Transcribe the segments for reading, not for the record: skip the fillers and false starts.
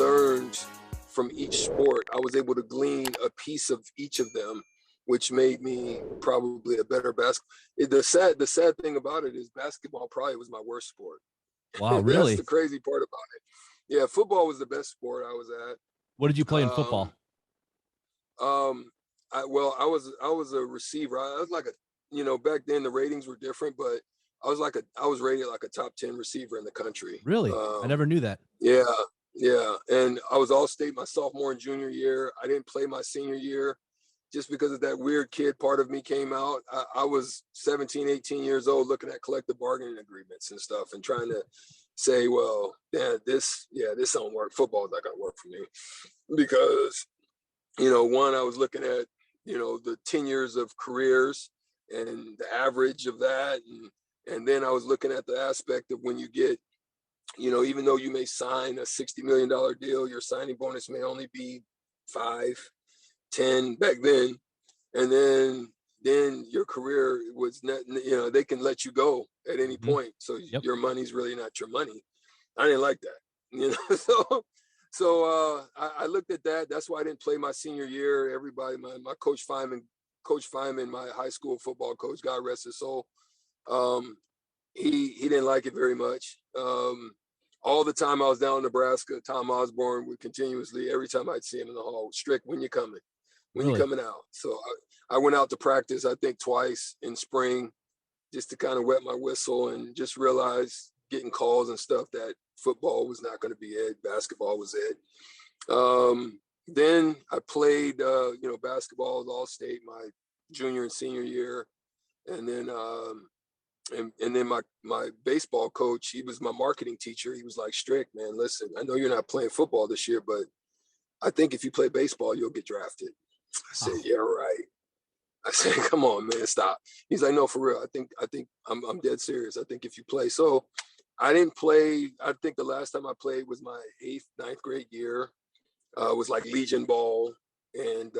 learned from each sport, I was able to glean a piece of each of them, which made me probably a better basketball. The sad thing about it is basketball probably was my worst sport. Wow, That's really? the crazy part about it. Yeah, football was the best sport I was at. What did you play in football? Um, I was a receiver. I was like back then the ratings were different, but I was rated like a top 10 receiver in the country. Really? I never knew that. Yeah, yeah. And I was all state my sophomore and junior year. I didn't play my senior year just because of that weird kid part of me came out. I was 17, 18 years old looking at collective bargaining agreements and stuff and trying to say, well, yeah, this don't work. Football's not gonna work for me. Because, one, I was looking at, the 10 years of careers and the average of that. And then I was looking at the aspect of when you get, even though you may sign a $60 million deal, your signing bonus may only be 5, 10 back then. And then your career was not, they can let you go at any point. So your money's really not your money. I didn't like that, so I looked at that. That's why I didn't play my senior year. Everybody, my Coach Feynman, my high school football coach, God rest his soul, he didn't like it very much. All the time I was down in Nebraska, Tom Osborne would continuously, every time I'd see him in the hall, Strick, when you coming? When you coming out? So I went out to practice, I think twice in spring, just to kind of wet my whistle and just realize getting calls and stuff that football was not going to be it. Basketball was it. Then I played, basketball at All-State my junior and senior year. And then, and then my baseball coach, he was my marketing teacher. He was like, Strick, man, listen, I know you're not playing football this year, but I think if you play baseball, you'll get drafted. I said, yeah, right. I said, come on, man, stop. He's like, no, for real. I think I'm dead serious. I think if you play. So I didn't play. I think the last time I played was my 8th, 9th grade year. It was like Legion ball. And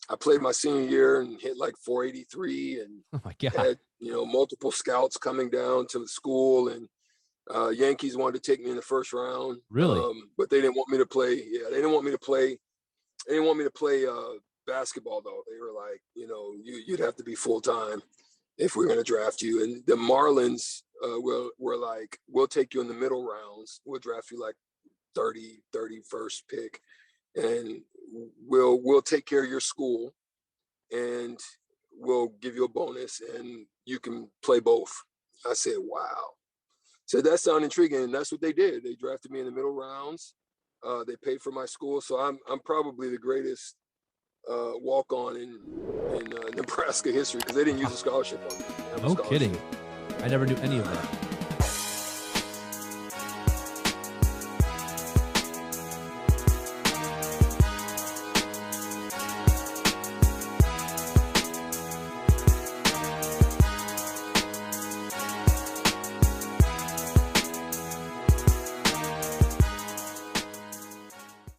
I played my senior year and hit like 483 and oh my God. had, multiple scouts coming down to the school, and Yankees wanted to take me in the first round. Really? But they didn't want me to play. Yeah, they didn't want me to play. They didn't want me to play basketball, though. They were like, you'd have to be full-time if we're going to draft you. And the Marlins were like, we'll take you in the middle rounds. We'll draft you like 31st pick, and we'll take care of your school, and we'll give you a bonus, and you can play both. I said, wow. So that sounded intriguing, and that's what they did. They drafted me in the middle rounds. They paid for my school, so I'm probably the greatest walk-on in Nebraska history, because they didn't use a scholarship on me. No kidding. I never knew any of that.